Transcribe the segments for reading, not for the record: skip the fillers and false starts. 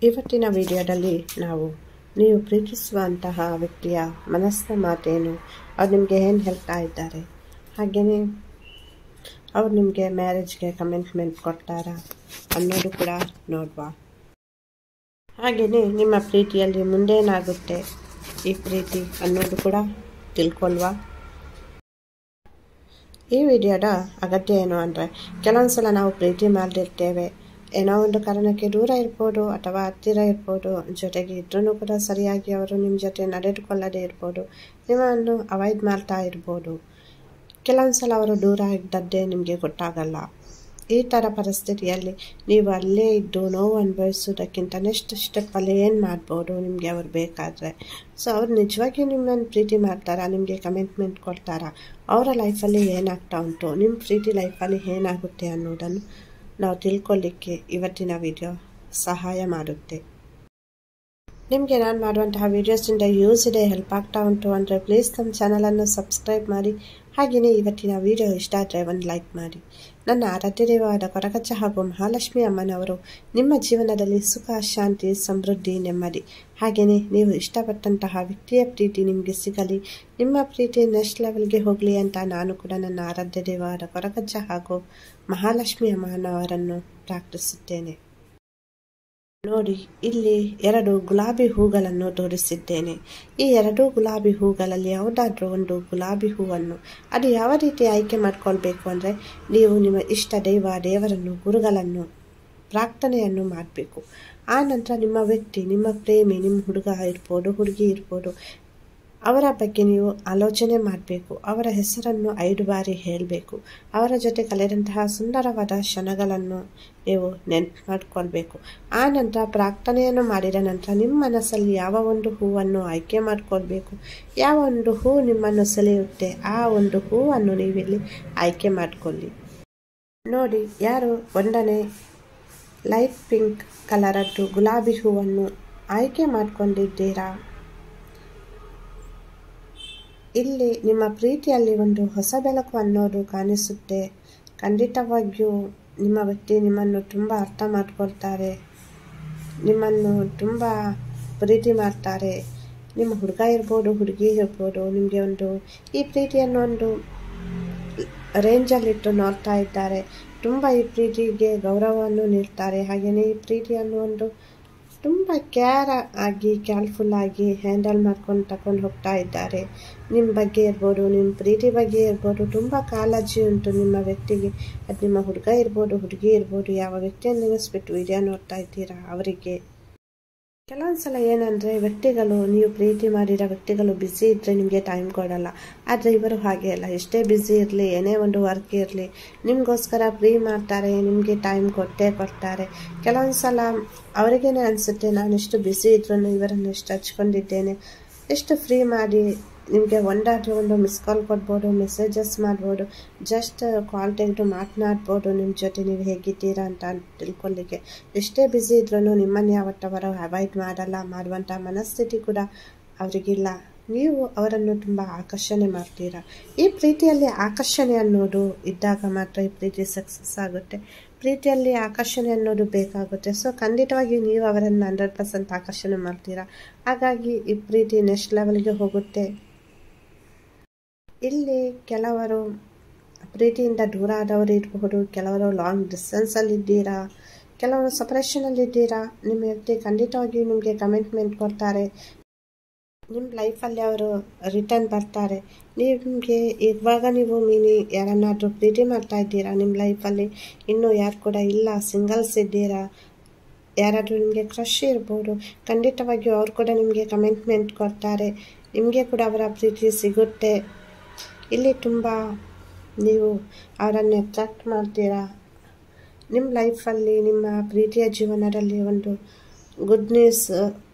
ಇವತ್ತಿನ ವಿಡಿಯೋದಲ್ಲಿ ನಾವು ನೀವು ಪ್ರೀತಿಸುವಂತಹ ವ್ಯಕ್ತಿಯ ಮನಸ್ಸಿನ ಮಾತೇನು, ಅವ್ರು ನಿಮಗೆ ಏನು ಹೇಳ್ತಾ ಇದ್ದಾರೆ, ಹಾಗೆಯೇ ಅವ್ರು ನಿಮಗೆ ಮ್ಯಾರೇಜ್ಗೆ ಕಮಿಟ್ಮೆಂಟ್ ಕೊಡ್ತಾರಾ ಅನ್ನೋದು ಕೂಡ ನೋಡುವ. ಹಾಗೆಯೇ ನಿಮ್ಮ ಪ್ರೀತಿಯಲ್ಲಿ ಮುಂದೇನಾಗುತ್ತೆ ಈ ಪ್ರೀತಿ ಅನ್ನೋದು ಕೂಡ ತಿಳ್ಕೊಳ್ವಾ. ಈ ವಿಡಿಯೋದ ಅಗತ್ಯ ಏನು ಅಂದರೆ, ಕೆಲವೊಂದು ಸಲ ನಾವು ಪ್ರೀತಿ ಮಾಡಿರ್ತೇವೆ, ಏನೋ ಒಂದು ಕಾರಣಕ್ಕೆ ದೂರ ಇರ್ಬೋದು ಅಥವಾ ಹತ್ತಿರ ಇರ್ಬೋದು, ಜೊತೆಗೆ ಇದ್ರೂ ಕೂಡ ಸರಿಯಾಗಿ ಅವರು ನಿಮ್ಮ ಜೊತೆ ನಡೆದುಕೊಳ್ಳದೇ ಇರ್ಬೋದು, ನಿಮ್ಮನ್ನು ಅವಾಯ್ಡ್ ಮಾಡ್ತಾ ಇರ್ಬೋದು. ಕೆಲವೊಂದು ಸಲ ಅವರು ದೂರ ಇದ್ದದ್ದೇ ನಿಮಗೆ ಗೊತ್ತಾಗಲ್ಲ. ಈ ಥರ ಪರಿಸ್ಥಿತಿಯಲ್ಲಿ ನೀವು ಅಲ್ಲೇ ಇದ್ದು ನೋವು ಅನುಭವಿಸೋದಕ್ಕಿಂತ ನೆಕ್ಸ್ಟ್ ಸ್ಟೆಪ್ಪಲ್ಲಿ ಏನು ಮಾಡ್ಬೋದು ನಿಮಗೆ ಅವ್ರು ಬೇಕಾದರೆ. ಸೊ ಅವ್ರು ನಿಜವಾಗಿ ನಿಮ್ಮನ್ನು ಪ್ರೀತಿ ಮಾಡ್ತಾರಾ, ನಿಮಗೆ ಕಮಿಟ್ಮೆಂಟ್ ಕೊಡ್ತಾರಾ, ಅವರ ಲೈಫಲ್ಲಿ ಏನಾಗ್ತಾ ಉಂಟು, ನಿಮ್ಮ ಪ್ರೀತಿ ಲೈಫಲ್ಲಿ ಏನಾಗುತ್ತೆ ಅನ್ನೋದನ್ನು ನಾವು ತಿಳ್ಕೊಳ್ಳಿಕ್ಕೆ ಇವತ್ತಿನ ವಿಡಿಯೋ ಸಹಾಯ ಮಾಡುತ್ತೆ. ನಿಮಗೆ ನಾನು ಮಾಡುವಂತಹ ವೀಡಿಯೋಸಿಂದ ಯೂಸ್ ಇದೆ, ಹೆಲ್ಪ್ ಆಗ್ತಾ ಉಂಟು ಅಂದರೆ ಪ್ಲೀಸ್ ನಮ್ಮ ಚಾನಲನ್ನು ಸಬ್ಸ್ಕ್ರೈಬ್ ಮಾಡಿ. ಹಾಗೆಯೇ ಇವತ್ತಿನ ವಿಡಿಯೋ ಇಷ್ಟ ಆದರೆ ಒಂದು ಲೈಕ್ ಮಾಡಿ. ನನ್ನ ಆರಾಧ್ಯ ದೇವವಾದ ಕೊರಗಜ್ಜ ಹಾಗೂ ಮಹಾಲಕ್ಷ್ಮಿ ಅಮ್ಮನವರು ನಿಮ್ಮ ಜೀವನದಲ್ಲಿ ಸುಖ, ಶಾಂತಿ, ಸಮೃದ್ಧಿ, ನೆಮ್ಮದಿ, ಹಾಗೆಯೇ ನೀವು ಇಷ್ಟಪಟ್ಟಂತಹ ವ್ಯಕ್ತಿಯ ಪ್ರೀತಿ ನಿಮಗೆ ಸಿಗಲಿ, ನಿಮ್ಮ ಪ್ರೀತಿ ನೆಕ್ಸ್ಟ್ ಲೆವೆಲ್ಗೆ ಹೋಗಲಿ ಅಂತ ನಾನು ಕೂಡ ನನ್ನ ಆರಾಧ್ಯ ದೇವವಾದ ಕೊರಗಜ್ಜ ಹಾಗೂ ಮಹಾಲಕ್ಷ್ಮಿ ಅಮ್ಮನವರನ್ನು ಪ್ರಾರ್ಥಿಸುತ್ತೇನೆ. ನೋಡಿ, ಇಲ್ಲಿ 2 ಗುಲಾಬಿ ಹೂಗಳನ್ನು ತೋರಿಸಿದ್ದೇನೆ. ಈ 2 ಗುಲಾಬಿ ಹೂಗಳಲ್ಲಿ ಯಾವುದಾದ್ರೂ ಒಂದು ಗುಲಾಬಿ ಹೂವನ್ನು ಅದು ಯಾವ ರೀತಿ ಆಯ್ಕೆ ಮಾಡ್ಕೊಳ್ಬೇಕು ಅಂದರೆ, ನೀವು ನಿಮ್ಮ ಇಷ್ಟ ದೇವರನ್ನು, ಗುರುಗಳನ್ನು ಪ್ರಾರ್ಥನೆಯನ್ನು ಮಾಡಬೇಕು. ಆ ನಂತರ ನಿಮ್ಮ ವ್ಯಕ್ತಿ, ನಿಮ್ಮ ಪ್ರೇಮಿ, ನಿಮ್ಮ ಹುಡುಗ ಇರ್ಬೋದು, ಹುಡುಗಿ ಇರ್ಬೋದು, ಅವರ ಬಗ್ಗೆ ನೀವು ಆಲೋಚನೆ ಮಾಡಬೇಕು. ಅವರ ಹೆಸರನ್ನು 5 ಬಾರಿ ಹೇಳಬೇಕು. ಅವರ ಜೊತೆ ಕಳೆದಂತಹ ಸುಂದರವಾದ ಕ್ಷಣಗಳನ್ನು ನೀವು ನೆನಪು ಮಾಡಿಕೊಳ್ಬೇಕು. ಆ ನಂತರ ಪ್ರಾರ್ಥನೆಯನ್ನು ಮಾಡಿದ ನಂತರ ನಿಮ್ಮ ಮನಸ್ಸಲ್ಲಿ ಯಾವ ಒಂದು ಹೂವನ್ನು ಆಯ್ಕೆ ಮಾಡಿಕೊಳ್ಬೇಕು. ಯಾವ ಒಂದು ಹೂ ನಿಮ್ಮನ್ನು ಸೆಳೆಯುತ್ತೆ ಆ ಒಂದು ಹೂವನ್ನು ನೀವಿಲ್ಲಿ ಆಯ್ಕೆ ಮಾಡಿಕೊಳ್ಳಿ. ನೋಡಿ, ಯಾರು 1ನೇ ಲೈಟ್ ಪಿಂಕ್ ಕಲರದ್ದು ಗುಲಾಬಿ ಹೂವನ್ನು ಆಯ್ಕೆ ಮಾಡಿಕೊಂಡಿದ್ದೀರಾ, ಇಲ್ಲಿ ನಿಮ್ಮ ಪ್ರೀತಿಯಲ್ಲಿ ಒಂದು ಹೊಸ ಬೆಳಕು ಅನ್ನೋದು ಕಾಣಿಸುತ್ತೆ. ಖಂಡಿತವಾಗಿಯೂ ನಿಮ್ಮ ವ್ಯಕ್ತಿ ನಿಮ್ಮನ್ನು ತುಂಬ ಅರ್ಥ ಮಾಡ್ಕೊಳ್ತಾರೆ, ನಿಮ್ಮನ್ನು ತುಂಬ ಪ್ರೀತಿ ಮಾಡ್ತಾರೆ. ನಿಮ್ಮ ಹುಡುಗ ಇರ್ಬೋದು, ಹುಡುಗಿ ಇರ್ಬೋದು, ನಿಮಗೆ ಒಂದು ಈ ಪ್ರೀತಿಯನ್ನು ಒಂದು ರೇಂಜಲ್ಲಿಟ್ಟು ನೋಡ್ತಾ ಇದ್ದಾರೆ. ತುಂಬ ಈ ಪ್ರೀತಿಗೆ ಗೌರವವನ್ನು ನೀಡ್ತಾರೆ. ಹಾಗೆಯೇ ಈ ಪ್ರೀತಿಯನ್ನು ಒಂದು ತುಂಬ ಕೇರ್ಫುಲ್ ಆಗಿ ಹ್ಯಾಂಡಲ್ ಮಾಡ್ಕೊಂಡು ತಗೊಂಡು ಹೋಗ್ತಾ ಇದ್ದಾರೆ. ನಿಮ್ಮ ಬಗ್ಗೆ ಇರ್ಬೋದು, ನಿಮ್ಮ ಪ್ರೀತಿ ಬಗ್ಗೆ ಇರ್ಬೋದು, ತುಂಬ ಕಾಳಜಿ ಉಂಟು ನಿಮ್ಮ ವ್ಯಕ್ತಿಗೆ. ಅದು ನಿಮ್ಮ ಹುಡುಗ ಇರ್ಬೋದು, ಹುಡುಗಿ ಇರ್ಬೋದು, ಯಾವ ವ್ಯಕ್ತಿಯನ್ನು ನೆನೆಸ್ಬಿಟ್ಟು ವಿಡಿಯೋ ನೋಡ್ತಾ ಇದ್ದೀರಾ ಅವರಿಗೆ. ಕೆಲವೊಂದು ಸಲ ಏನಂದರೆ, ವ್ಯಕ್ತಿಗಳು, ನೀವು ಪ್ರೀತಿ ಮಾಡಿರೋ ವ್ಯಕ್ತಿಗಳು ಬ್ಯುಸಿ ಇದ್ದರೆ ನಿಮಗೆ ಟೈಮ್ ಕೊಡಲ್ಲ. ಆದರೆ ಇವರು ಹಾಗೆ ಅಲ್ಲ, ಎಷ್ಟೇ ಬ್ಯುಸಿ ಇರಲಿ, ಏನೇ ಒಂದು ವರ್ಕ್ ಇರಲಿ, ನಿಮಗೋಸ್ಕರ ಫ್ರೀ ಮಾಡ್ತಾರೆ, ನಿಮಗೆ ಟೈಮ್ ಕೊಡ್ತಾರೆ. ಕೆಲವೊಂದು ಸಲ ಅವರಿಗೇನೆ ಅನಿಸುತ್ತೆ, ನಾನು ಎಷ್ಟು ಬ್ಯುಸಿ ಇದ್ರೂ ಇವರನ್ನು ಎಷ್ಟು ಹಚ್ಕೊಂಡಿದ್ದೇನೆ, ಎಷ್ಟು ಫ್ರೀ ಮಾಡಿ ನಿಮಗೆ ಒಂದು ಮಿಸ್ ಕಾಲ್ ಕೊಡ್ಬೋದು, ಮೆಸೇಜಸ್ ಮಾಡ್ಬೋದು, ಜಸ್ಟ್ ಕಾಲ್ ತೆಗೆದು ಮಾತನಾಡ್ಬೋದು ನಿಮ್ಮ ಜೊತೆ, ನೀವು ಹೇಗಿದ್ದೀರಾ ಅಂತ ತಿಳ್ಕೊಳ್ಳಿಕ್ಕೆ. ಎಷ್ಟೇ ಬ್ಯುಸಿ ಇದ್ರೂ ನಿಮ್ಮನ್ನು ಯಾವತ್ತವರು ಅವಾಯ್ಡ್ ಮಾಡುವಂಥ ಮನಸ್ಥಿತಿ ಕೂಡ ಅವರಿಗಿಲ್ಲ. ನೀವು ಅವರನ್ನು ತುಂಬ ಆಕರ್ಷಣೆ ಮಾಡ್ತೀರಾ. ಈ ಪ್ರೀತಿಯಲ್ಲಿ ಆಕರ್ಷಣೆ ಅನ್ನೋದು ಇದ್ದಾಗ ಮಾತ್ರ ಈ ಪ್ರೀತಿ ಸಕ್ಸಸ್ ಆಗುತ್ತೆ. ಪ್ರೀತಿಯಲ್ಲಿ ಆಕರ್ಷಣೆ ಅನ್ನೋದು ಬೇಕಾಗುತ್ತೆ. ಸೊ ಖಂಡಿತವಾಗಿ ನೀವು ಅವರನ್ನು 100% ಆಕರ್ಷಣೆ ಮಾಡ್ತೀರಾ. ಹಾಗಾಗಿ ಈ ಪ್ರೀತಿ ನೆಕ್ಸ್ಟ್ ಲೆವೆಲ್ಗೆ ಹೋಗುತ್ತೆ. ಇಲ್ಲಿ ಕೆಲವರು ಪ್ರೀತಿಯಿಂದ ದೂರ ಆದವರು ಇರಬಹುದು, ಕೆಲವರು ಲಾಂಗ್ ಡಿಸ್ಟೆನ್ಸಲ್ಲಿದ್ದೀರಾ, ಕೆಲವರು ಸಪರೇಷನಲ್ಲಿದ್ದೀರಾ. ನಿಮ್ಮ ವ್ಯಕ್ತಿ ಖಂಡಿತವಾಗಿ ನಿಮಗೆ ಕಮಿಟ್ಮೆಂಟ್ ಕೊಡ್ತಾರೆ, ನಿಮ್ಮ ಲೈಫಲ್ಲಿ ಅವರು ರಿಟರ್ನ್ ಬರ್ತಾರೆ. ನಿಮಗೆ ಇವಾಗ ನೀವು ಯಾರನ್ನಾದರೂ ಪ್ರೀತಿ ಮಾಡ್ತಾ ಇದ್ದೀರಾ, ನಿಮ್ಮ ಲೈಫಲ್ಲಿ ಇನ್ನೂ ಯಾರು ಕೂಡ ಇಲ್ಲ, ಸಿಂಗಲ್ಸ್ ಇದ್ದೀರಾ, ಯಾರಾದರೂ ನಿಮಗೆ ಕ್ರಶ್ ಇರ್ಬೋದು, ಖಂಡಿತವಾಗಿಯೂ ಅವರು ಕೂಡ ನಿಮಗೆ ಕಮಿಟ್ಮೆಂಟ್ ಕೊಡ್ತಾರೆ, ನಿಮಗೆ ಕೂಡ ಅವರ ಪ್ರೀತಿ ಸಿಗುತ್ತೆ. ಇಲ್ಲಿ ತುಂಬ ನೀವು ಅವರನ್ನು ಅಟ್ರಾಕ್ಟ್ ಮಾಡ್ತೀರಾ. ನಿಮ್ಮ ಲೈಫಲ್ಲಿ, ನಿಮ್ಮ ಪ್ರೀತಿಯ ಜೀವನದಲ್ಲಿ ಒಂದು ಗುಡ್ ನ್ಯೂಸ್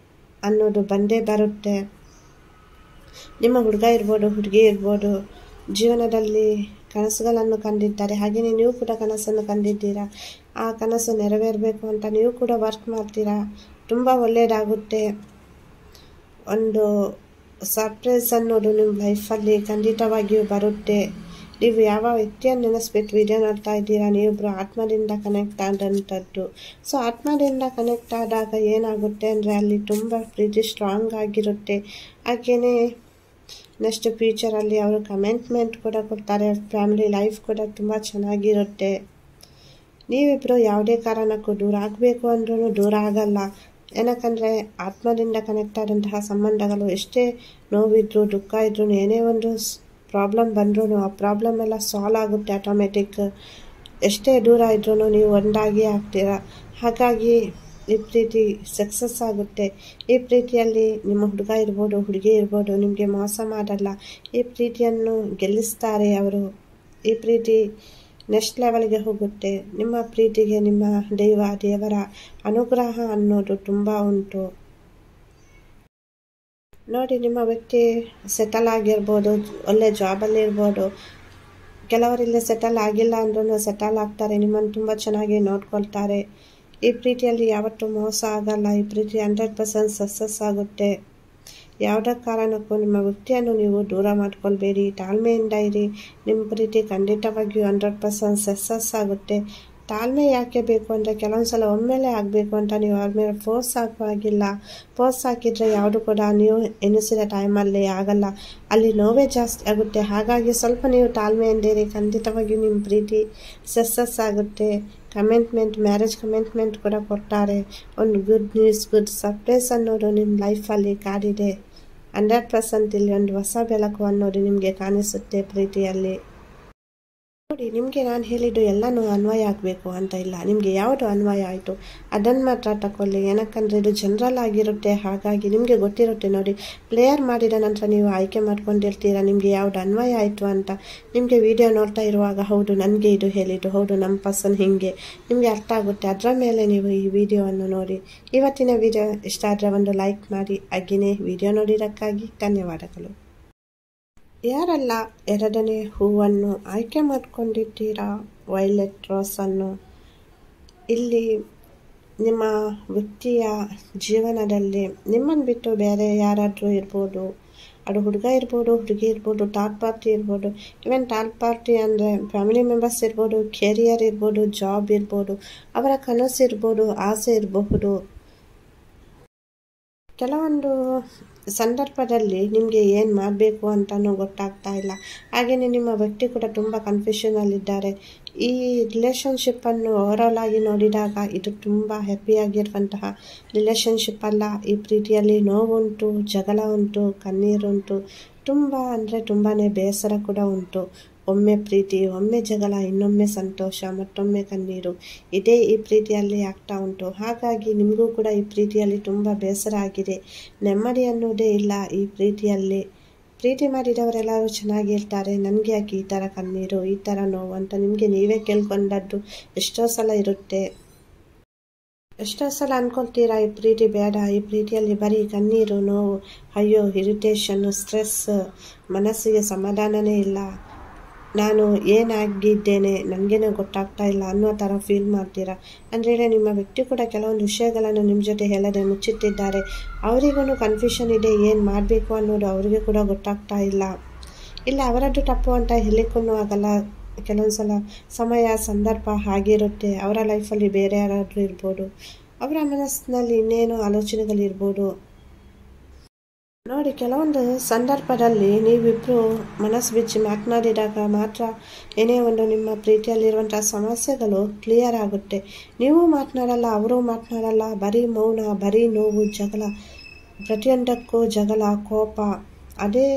ಅನ್ನೋದು ಬಂದೇ ಬರುತ್ತೆ. ನಿಮ್ಮ ಹುಡುಗ ಇರ್ಬೋದು, ಹುಡುಗಿ ಇರ್ಬೋದು, ಜೀವನದಲ್ಲಿ ಕನಸುಗಳನ್ನು ಕಂಡಿದ್ದಾರೆ. ಹಾಗೆಯೇ ನೀವು ಕೂಡ ಕನಸನ್ನು ಕಂಡಿದ್ದೀರಾ. ಆ ಕನಸು ನೆರವೇರಬೇಕು ಅಂತ ನೀವು ಕೂಡ ವರ್ಕ್ ಮಾಡ್ತೀರಾ. ತುಂಬ ಒಳ್ಳೆಯದಾಗುತ್ತೆ. ಒಂದು ಸರ್ಪ್ರೈಸ್ ಅನ್ನೋದು ನಿಮ್ಮ ಲೈಫಲ್ಲಿ ಖಂಡಿತವಾಗಿಯೂ ಬರುತ್ತೆ. ನೀವು ಯಾವ ವ್ಯಕ್ತಿಯನ್ನು ನೆನೆಸ್ಬಿಟ್ಟು ವಿಡಿಯೋ ನೋಡ್ತಾ ಇದ್ದೀರಾ, ನೀವಿಬ್ಬರು ಆತ್ಮದಿಂದ ಕನೆಕ್ಟ್ ಆದಂಥದ್ದು. ಸೊ ಆತ್ಮದಿಂದ ಕನೆಕ್ಟ್ ಆದಾಗ ಏನಾಗುತ್ತೆ ಅಂದರೆ ಅಲ್ಲಿ ತುಂಬ ಪ್ರೀತಿ ಸ್ಟ್ರಾಂಗ್ ಆಗಿರುತ್ತೆ. ಹಾಗೆಯೇ ನೆಕ್ಸ್ಟ್ ಫ್ಯೂಚರಲ್ಲಿ ಅವರು ಕಮಿಟ್ಮೆಂಟ್ ಕೂಡ ಕೊಡ್ತಾರೆ. ಫ್ಯಾಮಿಲಿ ಲೈಫ್ ಕೂಡ ತುಂಬ ಚೆನ್ನಾಗಿರುತ್ತೆ. ನೀವಿಬ್ಬರು ಯಾವುದೇ ಕಾರಣಕ್ಕೂ ದೂರ ಆಗಬೇಕು ಅಂದ್ರೂ ದೂರ ಆಗಲ್ಲ. ಏನಕ್ಕಂದರೆ ಆತ್ಮದಿಂದ ಕನೆಕ್ಟ್ ಆದಂತಹ ಸಂಬಂಧಗಳು ಎಷ್ಟೇ ನೋವಿದ್ರು ದುಃಖ ಇದ್ರೂ ಏನೇ ಒಂದು ಪ್ರಾಬ್ಲಮ್ ಬಂದ್ರೂ ಆ ಪ್ರಾಬ್ಲಮ್ ಎಲ್ಲ ಸಾಲ್ವ್ ಆಗುತ್ತೆ ಆಟೋಮೆಟಿಕ್. ಎಷ್ಟೇ ದೂರ ಇದ್ರೂ ನೀವು ಒಂದಾಗಿ ಆಗ್ತೀರ. ಹಾಗಾಗಿ ಈ ಪ್ರೀತಿ ಸಕ್ಸಸ್ ಆಗುತ್ತೆ. ಈ ಪ್ರೀತಿಯಲ್ಲಿ ನಿಮ್ಮ ಹುಡುಗ ಇರ್ಬೋದು ಹುಡುಗಿ ಇರ್ಬೋದು ನಿಮಗೆ ಮೋಸ ಮಾಡಲ್ಲ. ಈ ಪ್ರೀತಿಯನ್ನು ಗೆಲ್ಲಿಸ್ತಾರೆ ಅವರು. ಈ ಪ್ರೀತಿ ನೆಕ್ಸ್ಟ್ ಲೆವೆಲ್ಗೆ ಹೋಗುತ್ತೆ. ನಿಮ್ಮ ಪ್ರೀತಿಗೆ ನಿಮ್ಮ ದೇವರ ಅನುಗ್ರಹ ಅನ್ನೋದು ತುಂಬ ಉಂಟು. ನೋಡಿ, ನಿಮ್ಮ ವ್ಯಕ್ತಿ ಸೆಟಲ್ ಆಗಿರ್ಬೋದು, ಒಳ್ಳೆ ಜಾಬಲ್ಲಿ ಇರ್ಬೋದು. ಕೆಲವರಿಲ್ಲಿ ಸೆಟಲ್ ಆಗಿಲ್ಲ ಅಂದ್ರೂ ಸೆಟಲ್ ಆಗ್ತಾರೆ. ನಿಮ್ಮನ್ನು ತುಂಬ ಚೆನ್ನಾಗಿ ನೋಡ್ಕೊಳ್ತಾರೆ. ಈ ಪ್ರೀತಿಯಲ್ಲಿ ಯಾವತ್ತೂ ಮೋಸ ಆಗಲ್ಲ. ಈ ಪ್ರೀತಿ 100% ಸಕ್ಸಸ್ ಆಗುತ್ತೆ. ಯಾವುದೇ ಕಾರಣಕ್ಕೂ ನಿಮ್ಮ ವ್ಯಕ್ತಿಯನ್ನು ನೀವು ದೂರ ಮಾಡ್ಕೊಳ್ಬೇಡಿ. ತಾಳ್ಮೆಯಿಂದ ಇರಿ. ನಿಮ್ಮ ಪ್ರೀತಿ ಖಂಡಿತವಾಗಿಯೂ 100% ಸಕ್ಸಸ್ ಆಗುತ್ತೆ. ತಾಳ್ಮೆ ಯಾಕೆ ಬೇಕು ಅಂದರೆ ಕೆಲವೊಂದ್ಸಲ ಒಮ್ಮೆಲೆ ಆಗಬೇಕು ಅಂತ ನೀವು ಅವ್ರ ಮೇಲೆ ಫೋರ್ಸ್ ಹಾಕುವಾಗಿಲ್ಲ. ಫೋರ್ಸ್ ಹಾಕಿದರೆ ಯಾವುದು ಕೂಡ ನೀವು ಎನಿಸಿದ ಟೈಮಲ್ಲಿ ಆಗಲ್ಲ. ಅಲ್ಲಿ ನೋವೇ ಜಾಸ್ತಿ ಆಗುತ್ತೆ. ಹಾಗಾಗಿ ಸ್ವಲ್ಪ ನೀವು ತಾಳ್ಮೆಯಿಂದ ಇರಿ. ಖಂಡಿತವಾಗಿಯೂ ನಿಮ್ಮ ಪ್ರೀತಿ ಸಕ್ಸಸ್ ಆಗುತ್ತೆ. ಮ್ಯಾರೇಜ್ ಕಮಿಟ್ಮೆಂಟ್ ಕೂಡ ಕೊಡ್ತಾರೆ. ಒಂದು ಗುಡ್ ನ್ಯೂಸ್, ಗುಡ್ ಸರ್ಪ್ರೈಸ್ ಅನ್ನೋದು ನಿಮ್ಮ ಲೈಫಲ್ಲಿ ಕಾದಿದೆ. 100% ಇಲ್ಲಿ ಒಂದು ಹೊಸ ಬೆಳಕು ಅನ್ನೋದು ನಿಮಗೆ ಕಾಣಿಸುತ್ತೆ ಪ್ರೀತಿಯಲ್ಲಿ. ನೋಡಿ, ನಿಮಗೆ ನಾನು ಹೇಳಿದ್ದು ಎಲ್ಲನೂ ಅನ್ವಯ ಆಗಬೇಕು ಅಂತ ಇಲ್ಲ. ನಿಮಗೆ ಯಾವುದು ಅನ್ವಯ ಆಯಿತು ಅದನ್ನು ಮಾತ್ರ ತಗೊಳ್ಳಿ. ಏನಕ್ಕಂದರೆ ಇದು ಜನರಲ್ ಆಗಿರುತ್ತೆ. ಹಾಗಾಗಿ ನಿಮಗೆ ಗೊತ್ತಿರುತ್ತೆ. ನೋಡಿ, ಪ್ಲೇಯರ್ ಮಾಡಿದ ನಂತರ ನೀವು ಆಯ್ಕೆ ಮಾಡ್ಕೊಂಡಿರ್ತೀರ ನಿಮಗೆ ಯಾವುದು ಅನ್ವಯ ಆಯಿತು ಅಂತ. ನಿಮಗೆ ವಿಡಿಯೋ ನೋಡ್ತಾ ಇರುವಾಗ ಹೌದು ನನಗೆ ಇದು ಹೇಳಿದ್ದು, ಹೌದು ನಮ್ಮ ಪರ್ಸನ್ ಹೀಗೆ ನಿಮಗೆ ಅರ್ಥ ಆಗುತ್ತೆ. ಅದರ ಮೇಲೆ ನೀವು ಈ ವಿಡಿಯೋವನ್ನು ನೋಡಿ. ಇವತ್ತಿನ ವಿಡಿಯೋ ಇಷ್ಟ ಆದರೆ ಒಂದು ಲೈಕ್ ಮಾಡಿ. ಹಾಗೆಯೇ ವಿಡಿಯೋ ನೋಡಿದ್ದಕ್ಕಾಗಿ ಧನ್ಯವಾದಗಳು. ಯಾರೆಲ್ಲ ಎರಡನೇ ಹೂವನ್ನು ಆಯ್ಕೆ ಮಾಡ್ಕೊಂಡಿದ್ದೀರಾ, ವೈಲೆಟ್ ರೋಸನ್ನು, ಇಲ್ಲಿ ನಿಮ್ಮ ವ್ಯಕ್ತಿಯ ಜೀವನದಲ್ಲಿ ನಿಮ್ಮನ್ನು ಬಿಟ್ಟು ಬೇರೆ ಯಾರಾದರೂ ಇರ್ಬೋದು. ಅದು ಹುಡುಗ ಇರ್ಬೋದು, ಹುಡುಗಿ ಇರ್ಬೋದು, ಥರ್ಡ್ ಪಾರ್ಟಿ ಇರ್ಬೋದು. ಇವನ್ ಥರ್ಡ್ ಪಾರ್ಟಿ ಅಂದರೆ ಫ್ಯಾಮಿಲಿ ಮೆಂಬರ್ಸ್ ಇರ್ಬೋದು, ಕೆರಿಯರ್ ಇರ್ಬೋದು, ಜಾಬ್ ಇರ್ಬೋದು, ಅವರ ಕನಸು ಇರ್ಬೋದು, ಆಸೆ ಇರಬಹುದು. ಕೆಲವೊಂದು ಸಂದರ್ಭದಲ್ಲಿ ನಿಮಗೆ ಏನು ಮಾಡಬೇಕು ಅಂತಲೂ ಗೊತ್ತಾಗ್ತಾ ಇಲ್ಲ. ಹಾಗೆಯೇ ನಿಮ್ಮ ವ್ಯಕ್ತಿ ಕೂಡ ತುಂಬ ಕನ್ಫ್ಯೂಷನಲ್ಲಿದ್ದಾರೆ. ಈ ರಿಲೇಷನ್ಶಿಪ್ಪನ್ನು ಓವರಾಲ್ ಆಗಿ ನೋಡಿದಾಗ ಇದು ತುಂಬ ಹ್ಯಾಪಿಯಾಗಿರುವಂತಹ ರಿಲೇಷನ್ಶಿಪ್ ಅಲ್ಲ. ಈ ಪ್ರೀತಿಯಲ್ಲಿ ನೋವುಂಟು, ಜಗಳ ಉಂಟು, ಕಣ್ಣೀರುಂಟು, ತುಂಬ ಅಂದರೆ ತುಂಬಾ ಬೇಸರ ಕೂಡ ಉಂಟು. ಒಮ್ಮೆ ಪ್ರೀತಿ, ಒಮ್ಮೆ ಜಗಳ, ಇನ್ನೊಮ್ಮೆ ಸಂತೋಷ, ಮತ್ತೊಮ್ಮೆ ಕಣ್ಣೀರು, ಇದೇ ಈ ಪ್ರೀತಿಯಲ್ಲಿ ಆಗ್ತಾ ಉಂಟು. ಹಾಗಾಗಿ ನಿಮಗೂ ಕೂಡ ಈ ಪ್ರೀತಿಯಲ್ಲಿ ತುಂಬ ಬೇಸರ ಆಗಿದೆ. ನೆಮ್ಮದಿ ಅನ್ನೋದೇ ಇಲ್ಲ ಈ ಪ್ರೀತಿಯಲ್ಲಿ. ಪ್ರೀತಿ ಮಾಡಿದವರೆಲ್ಲರೂ ಚೆನ್ನಾಗಿರ್ತಾರೆ. ನನಗೆ ಯಾಕೆ ಈ ಥರ ಕಣ್ಣೀರು, ಈ ಥರ ನೋವು ಅಂತ ನಿಮಗೆ ನೀವೇ ಕೇಳ್ಕೊಂಡದ್ದು ಎಷ್ಟೋ ಸಲ ಇರುತ್ತೆ. ಎಷ್ಟೋ ಸಲ ಅಂದ್ಕೊಳ್ತೀರಾ ಈ ಪ್ರೀತಿ ಬೇಡ, ಈ ಪ್ರೀತಿಯಲ್ಲಿ ಬರೀ ಕಣ್ಣೀರು, ನೋವು, ಅಯ್ಯೋ, ಇರಿಟೇಷನ್ನು, ಸ್ಟ್ರೆಸ್, ಮನಸ್ಸಿಗೆ ಸಮಾಧಾನನೇ ಇಲ್ಲ, ನಾನು ಏನಾಗಿದ್ದೇನೆ ನನಗೇನೆ ಗೊತ್ತಾಗ್ತಾ ಇಲ್ಲ ಅನ್ನೋ ಥರ ಫೀಲ್ ಮಾಡ್ತೀರಾ. ಅಂದರೆ ನಿಮ್ಮ ವ್ಯಕ್ತಿ ಕೂಡ ಕೆಲವೊಂದು ವಿಷಯಗಳನ್ನು ನಿಮ್ಮ ಜೊತೆ ಹೇಳದೆ ಮುಚ್ಚಿಟ್ಟಿದ್ದಾರೆ. ಅವರಿಗೂ ಕನ್ಫ್ಯೂಷನ್ ಇದೆ, ಏನು ಮಾಡಬೇಕು ಅನ್ನೋದು ಅವರಿಗೆ ಕೂಡ ಗೊತ್ತಾಗ್ತಾ ಇಲ್ಲ. ಇಲ್ಲ ಅವರದ್ದು ತಪ್ಪು ಅಂತ ಹೇಳಿಕ್ಕೂ ಆಗಲ್ಲ. ಕೆಲವೊಂದು ಸಲ ಸಮಯ ಸಂದರ್ಭ ಆಗಿರುತ್ತೆ. ಅವರ ಲೈಫಲ್ಲಿ ಬೇರೆ ಯಾರಾದರೂ ಇರ್ಬೋದು, ಅವರ ಮನಸ್ಸಿನಲ್ಲಿ ಇನ್ನೇನು ಆಲೋಚನೆಗಳಿರ್ಬೋದು. ನೋಡಿ, ಕೆಲವೊಂದು ಸಂದರ್ಭದಲ್ಲಿ ನೀವಿಬ್ಬರು ಮನಸ್ಸು ಬಿಚ್ಚಿ ಮಾತನಾಡಿದಾಗ ಮಾತ್ರ ಏನೇ ಒಂದು ನಿಮ್ಮ ಪ್ರೀತಿಯಲ್ಲಿರುವಂಥ ಸಮಸ್ಯೆಗಳು ಕ್ಲಿಯರ್ ಆಗುತ್ತೆ. ನೀವು ಮಾತನಾಡಲ್ಲ, ಅವರು ಮಾತನಾಡಲ್ಲ, ಬರೀ ಮೌನ, ಬರೀ ನೋವು, ಜಗಳ, ಪ್ರತಿಯೊಂದಕ್ಕೂ ಜಗಳ, ಕೋಪ, ಅದೇ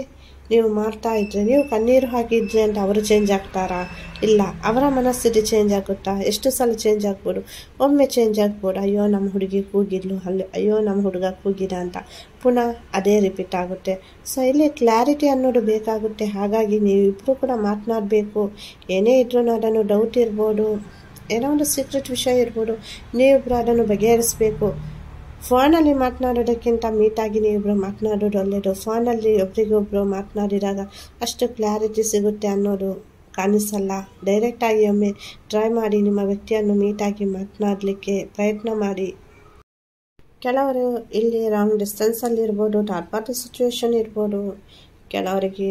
ನೀವು ಮಾಡ್ತಾ ಇದ್ರೆ, ನೀವು ಕಣ್ಣೀರು ಹಾಕಿದ್ರಿ ಅಂತ ಅವರು ಚೇಂಜ್ ಆಗ್ತಾರಾ? ಇಲ್ಲ. ಅವರ ಮನಸ್ಥಿತಿ ಚೇಂಜ್ ಆಗುತ್ತಾ? ಎಷ್ಟು ಸಲ ಚೇಂಜ್ ಆಗ್ಬೋದು? ಒಮ್ಮೆ ಚೇಂಜ್ ಆಗ್ಬೋದು. ಅಯ್ಯೋ ನಮ್ಮ ಹುಡುಗಿ ಕೂಗಿದ್ಲು, ಅಯ್ಯೋ ನಮ್ಮ ಹುಡುಗ ಕೂಗಿದ ಅಂತ ಪುನಃ ಅದೇ ರಿಪೀಟ್ ಆಗುತ್ತೆ. ಸೊ ಇಲ್ಲಿ ಕ್ಲಾರಿಟಿ ಅನ್ನೋದು ಬೇಕಾಗುತ್ತೆ. ಹಾಗಾಗಿ ನೀವಿಬ್ಬರು ಕೂಡ ಮಾತನಾಡಬೇಕು. ಏನೇ ಇದ್ರೂ ಅದನ್ನು ಡೌಟ್ ಇರ್ಬೋದು, ಏನೋ ಒಂದು ಸೀಕ್ರೆಟ್ ವಿಷಯ ಇರ್ಬೋದು, ನೀವಿಬ್ಬರು ಅದನ್ನು ಬಗೆಹರಿಸಬೇಕು. ಫೋನಲ್ಲಿ ಮಾತನಾಡೋದಕ್ಕಿಂತ ಮೀಟಾಗಿ ನೀವಿಬ್ಬರು ಮಾತನಾಡೋದು ಒಳ್ಳೆಯದು. ಫೋನಲ್ಲಿ ಒಬ್ರಿಗೊಬ್ರು ಮಾತನಾಡಿದಾಗ ಅಷ್ಟು ಕ್ಲಾರಿಟಿ ಸಿಗುತ್ತೆ ಅನ್ನೋದು ಕಾಣಿಸಲ್ಲ. ಡೈರೆಕ್ಟಾಗಿ ಒಮ್ಮೆ ಟ್ರೈ ಮಾಡಿ, ನಿಮ್ಮ ವ್ಯಕ್ತಿಯನ್ನು ಮೀಟಾಗಿ ಮಾತನಾಡಲಿಕ್ಕೆ ಪ್ರಯತ್ನ ಮಾಡಿ. ಕೆಲವರು ಇಲ್ಲಿ ರಾಂಗ್ ಡಿಸ್ಟೆನ್ಸಲ್ಲಿರ್ಬೋದು, ಥರ್ಡ್ ಪಾರ್ಟಿ ಸಿಚುವೇಶನ್ ಇರ್ಬೋದು, ಕೆಲವರಿಗೆ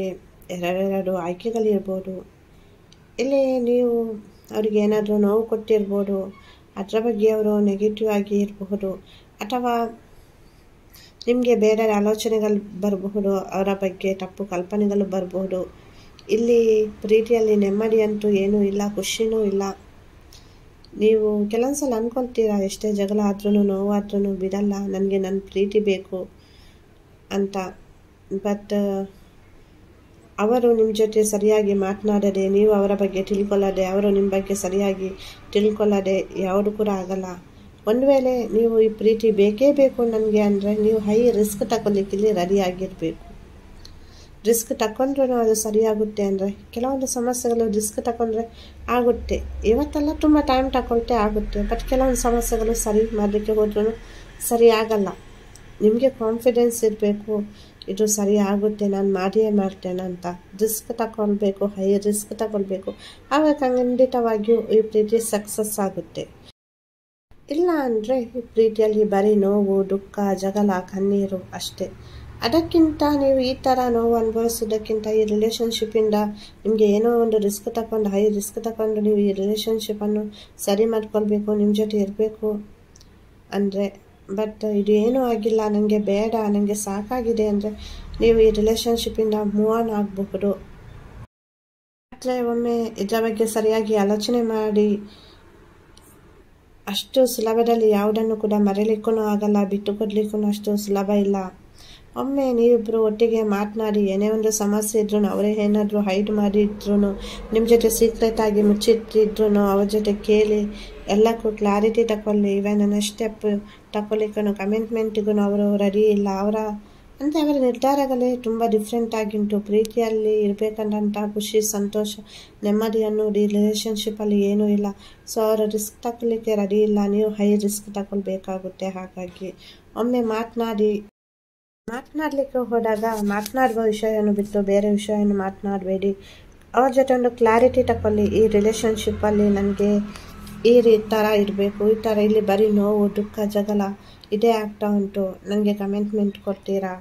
ಎರಡೆರಡು ಆಯ್ಕೆಗಳಿರ್ಬೋದು. ಇಲ್ಲಿ ನೀವು ಅವರಿಗೆ ಏನಾದರೂ ನೋವು ಕೊಟ್ಟಿರ್ಬೋದು, ಅದರ ಬಗ್ಗೆ ಅವರು ನೆಗೆಟಿವ್ ಆಗಿ ಇರಬಹುದು, ಅಥವಾ ನಿಮಗೆ ಬೇರೆ ಆಲೋಚನೆಗಳು ಬರಬಹುದು, ಅವರ ಬಗ್ಗೆ ತಪ್ಪು ಕಲ್ಪನೆಗಳು ಬರಬಹುದು. ಇಲ್ಲಿ ಪ್ರೀತಿಯಲ್ಲಿ ನೆಮ್ಮದಿ ಅಂತೂ ಏನೂ ಇಲ್ಲ, ಖುಷಿನೂ ಇಲ್ಲ. ನೀವು ಕೆಲವೊಂದು ಸಲ ಅಂದ್ಕೊಳ್ತೀರಾ, ಎಷ್ಟೇ ಜಗಳ ಆದ್ರೂ ನೋವಾದ್ರೂ ಬಿಡಲ್ಲ, ನನಗೆ ನನ್ನ ಪ್ರೀತಿ ಬೇಕು ಅಂತ. ಬಟ್ ಅವರು ನಿಮ್ಮ ಜೊತೆ ಸರಿಯಾಗಿ ಮಾತನಾಡದೆ, ನೀವು ಅವರ ಬಗ್ಗೆ ತಿಳ್ಕೊಳ್ಳದೆ, ಅವರು ನಿಮ್ಮ ಬಗ್ಗೆ ಸರಿಯಾಗಿ ತಿಳ್ಕೊಳ್ಳದೆ ಯಾವುದು ಕೂಡ ಆಗಲ್ಲ. ಒಂದು ವೇಳೆ ನೀವು ಈ ಪ್ರೀತಿ ಬೇಕೇ ಬೇಕು ನನಗೆ ಅಂದರೆ ನೀವು ಹೈ ರಿಸ್ಕ್ ತಗೊಳ್ಲಿಕ್ಕೆ ಇಲ್ಲಿ ರೆಡಿ ಆಗಿರಬೇಕು. ರಿಸ್ಕ್ ತಗೊಂಡ್ರೂ ಅದು ಸರಿಯಾಗುತ್ತೆ ಅಂದರೆ, ಕೆಲವೊಂದು ಸಮಸ್ಯೆಗಳು ರಿಸ್ಕ್ ತಗೊಂಡ್ರೆ ಆಗುತ್ತೆ, ಇವತ್ತೆಲ್ಲ ತುಂಬ ಟೈಮ್ ತಗೊಳ್ತೆ ಆಗುತ್ತೆ. ಬಟ್ ಕೆಲವೊಂದು ಸಮಸ್ಯೆಗಳು ಸರಿ ಮಾಡಲಿಕ್ಕೆ ಹೋದ್ರೂ ಸರಿ ಆಗಲ್ಲ. ನಿಮಗೆ ಕಾನ್ಫಿಡೆನ್ಸ್ ಇರಬೇಕು, ಇದು ಸರಿ ಆಗುತ್ತೆ, ನಾನು ಮಾಡಿಯೇ ಮಾಡ್ತೇನೆ ಅಂತ. ರಿಸ್ಕ್ ತಗೊಳ್ಬೇಕು, ಹೈ ರಿಸ್ಕ್ ತಗೊಳ್ಬೇಕು, ಆವಾಗ ಖಂಡಿತವಾಗಿಯೂ ಈ ಪ್ರೀತಿ ಸಕ್ಸಸ್ ಆಗುತ್ತೆ. ಇಲ್ಲ ಅಂದರೆ ಈ ಪ್ರೀತಿಯಲ್ಲಿ ಬರೀ ನೋವು, ದುಃಖ, ಜಗಳ, ಕಣ್ಣೀರು ಅಷ್ಟೇ. ಅದಕ್ಕಿಂತ ನೀವು ಈ ಥರ ನೋವು ಅನುಭವಿಸೋದಕ್ಕಿಂತ ಈ ರಿಲೇಷನ್ಶಿಪ್ಪಿಂದ ನಿಮಗೆ ಏನೋ ಒಂದು ರಿಸ್ಕ್ ತಗೊಂಡು, ಹೈ ರಿಸ್ಕ್ ತಗೊಂಡು ನೀವು ಈ ರಿಲೇಷನ್ಶಿಪ್ಪನ್ನು ಸರಿ ಮಾಡ್ಕೊಳ್ಬೇಕು, ನಿಮ್ಮ ಜೊತೆ ಇರಬೇಕು ಅಂದರೆ, ಬಟ್ ಇದು ಏನೂ ಆಗಿಲ್ಲ, ನನಗೆ ಬೇಡ, ನನಗೆ ಸಾಕಾಗಿದೆ ಅಂದರೆ ನೀವು ಈ ರಿಲೇಷನ್ಶಿಪ್ಪಿಂದ ಮೂವ್ ಆನ್ ಆಗಬಹುದು. ಆದರೆ ಒಮ್ಮೆ ಇದರ ಬಗ್ಗೆ ಸರಿಯಾಗಿ ಆಲೋಚನೆ ಮಾಡಿ, ಅಷ್ಟು ಸುಲಭದಲ್ಲಿ ಯಾವುದನ್ನು ಕೂಡ ಮರೆಯಲಿಕ್ಕೂ ಆಗಲ್ಲ, ಬಿಟ್ಟು ಕೊಡಲಿಕ್ಕೂ ಅಷ್ಟು ಸುಲಭ ಇಲ್ಲ. ಒಮ್ಮೆ ನೀವಿಬ್ಬರು ಒಟ್ಟಿಗೆ ಮಾತನಾಡಿ, ಏನೇ ಒಂದು ಸಮಸ್ಯೆ ಇದ್ರೂ, ಅವರೇ ಏನಾದರೂ ಹೈಡ್ ಮಾಡಿದ್ರು, ನಿಮ್ಮ ಜೊತೆ ಸೀಕ್ರೆಟ್ ಆಗಿ ಮುಚ್ಚಿಟ್ಟಿದ್ರು, ಅವ್ರ ಜೊತೆ ಕೇಳಿ ಎಲ್ಲಕ್ಕೂ ಕ್ಲಾರಿಟಿ ತಗೊಳ್ಳಿ. ಇವನ್ ನೆಕ್ಸ್ಟ್ ಸ್ಟೆಪ್ ತಗೊಳ್ಲಿಕ್ಕೂ, ಕಮಿಟ್ಮೆಂಟಿಗೂ ಅವರು ರೆಡಿ ಇಲ್ಲ. ಅವರ ನಿರ್ಧಾರಗಳೇ ತುಂಬ ಡಿಫ್ರೆಂಟ್ ಆಗಿಂಟು. ಪ್ರೀತಿಯಲ್ಲಿ ಇರಬೇಕಂತ ಖುಷಿ, ಸಂತೋಷ, ನೆಮ್ಮದಿ ಅನ್ನೋದು ಈ ರಿಲೇಷನ್ಶಿಪ್ಪಲ್ಲಿ ಏನೂ ಇಲ್ಲ. ಸೊ ಅವರು ರಿಸ್ಕ್ ತಗೊಳ್ಲಿಕ್ಕೆ ರೆಡಿ ಇಲ್ಲ, ನೀವು ಹೈ ರಿಸ್ಕ್ ತಗೊಳ್ಬೇಕಾಗುತ್ತೆ. ಹಾಗಾಗಿ ಒಮ್ಮೆ ಮಾತನಾಡಲಿಕ್ಕೆ ಹೋದಾಗ ಮಾತನಾಡುವ ವಿಷಯವನ್ನು ಬಿಟ್ಟು ಬೇರೆ ವಿಷಯವನ್ನು ಮಾತನಾಡಬೇಡಿ. ಅವ್ರ ಜೊತೆ ಒಂದು ಕ್ಲಾರಿಟಿ ತಗೊಳ್ಳಿ, ಈ ರಿಲೇಷನ್ಶಿಪ್ಪಲ್ಲಿ ನನಗೆ ಈ ಥರ ಇರಬೇಕು, ಈ ಥರ ಇಲ್ಲಿ ಬರೀ ನೋವು, ದುಃಖ, ಜಗಳ ಇದೇ ಆಗ್ತಾ ಉಂಟು, ನನಗೆ ಕಮಿಟ್ಮೆಂಟ್ ಕೊಡ್ತೀರಾ?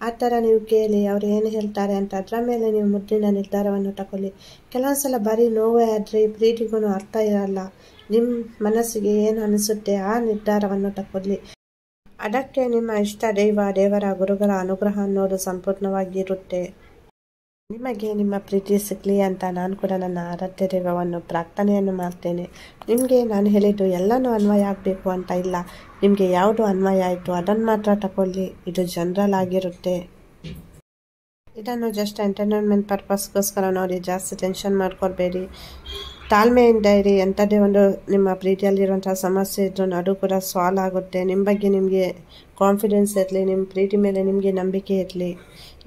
ಆ ಥರ ನೀವು ಕೇಳಿ, ಅವ್ರು ಏನು ಹೇಳ್ತಾರೆ ಅಂತ ಅದರ ಮೇಲೆ ನೀವು ಮುದ್ದಿನ ನಿರ್ಧಾರವನ್ನು ತಗೊಳ್ಳಿ. ಕೆಲವೊಂದು ಸಲ ಬರೀ ನೋವೇ ಆದರೆ ಪ್ರೀತಿಗೂ ಅರ್ಥ ಇರಲ್ಲ. ನಿಮ್ಮ ಮನಸ್ಸಿಗೆ ಏನು ಅನಿಸುತ್ತೆ ಆ ನಿರ್ಧಾರವನ್ನು ತಗೊಳ್ಳಿ. ಅದಕ್ಕೆ ನಿಮ್ಮ ಇಷ್ಟ ದೈವ, ದೇವರ, ಗುರುಗಳ ಅನುಗ್ರಹ ಅನ್ನೋದು ಸಂಪೂರ್ಣವಾಗಿ ಇರುತ್ತೆ. ನಿಮಗೆ ನಿಮ್ಮ ಪ್ರೀತಿ ಸಿಗಲಿ ಅಂತ ನಾನು ಕೂಡ ನನ್ನ ಆರಾಧ್ಯ ದೈವವನ್ನು ಪ್ರಾರ್ಥನೆಯನ್ನು ಮಾಡ್ತೇನೆ. ನಿಮಗೆ ನಾನು ಹೇಳಿದ್ದು ಎಲ್ಲನೂ ಅನ್ವಯ ಆಗಬೇಕು ಅಂತ ಇಲ್ಲ, ನಿಮಗೆ ಯಾವುದು ಅನ್ವಯ ಆಯಿತು ಅದನ್ನು ಮಾತ್ರ ತಗೊಳ್ಳಿ. ಇದು ಜನರಲ್ ಆಗಿರುತ್ತೆ. ಇದನ್ನು ಜಸ್ಟ್ ಎಂಟರ್ಟೈನ್ಮೆಂಟ್ ಪರ್ಪಸ್ಗೋಸ್ಕರ ನೋಡಿ, ಜಾಸ್ತಿ ಟೆನ್ಷನ್ ಮಾಡ್ಕೊಳ್ಬೇಡಿ. ತಾಳ್ಮೆಯಿಂದ ಇರಿ. ಎಂಥದ್ದೇ ಒಂದು ನಿಮ್ಮ ಪ್ರೀತಿಯಲ್ಲಿರುವಂಥ ಸಮಸ್ಯೆ ಇದ್ರೂ ಅದು ಕೂಡ ಸಾಲ್ವ್ ಆಗುತ್ತೆ. ನಿಮ್ಮ ಬಗ್ಗೆ ನಿಮಗೆ ಕಾನ್ಫಿಡೆನ್ಸ್ ಇರಲಿ, ನಿಮ್ಮ ಪ್ರೀತಿ ಮೇಲೆ ನಿಮಗೆ ನಂಬಿಕೆ ಇರಲಿ.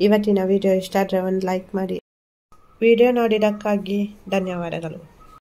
ಇವತ್ತಿನ ವಿಡಿಯೋ ಇಷ್ಟ ಆದರೆ ಒಂದು ಲೈಕ್ ಮಾಡಿ. ವಿಡಿಯೋ ನೋಡಿದ್ದಕ್ಕಾಗಿ ಧನ್ಯವಾದಗಳು.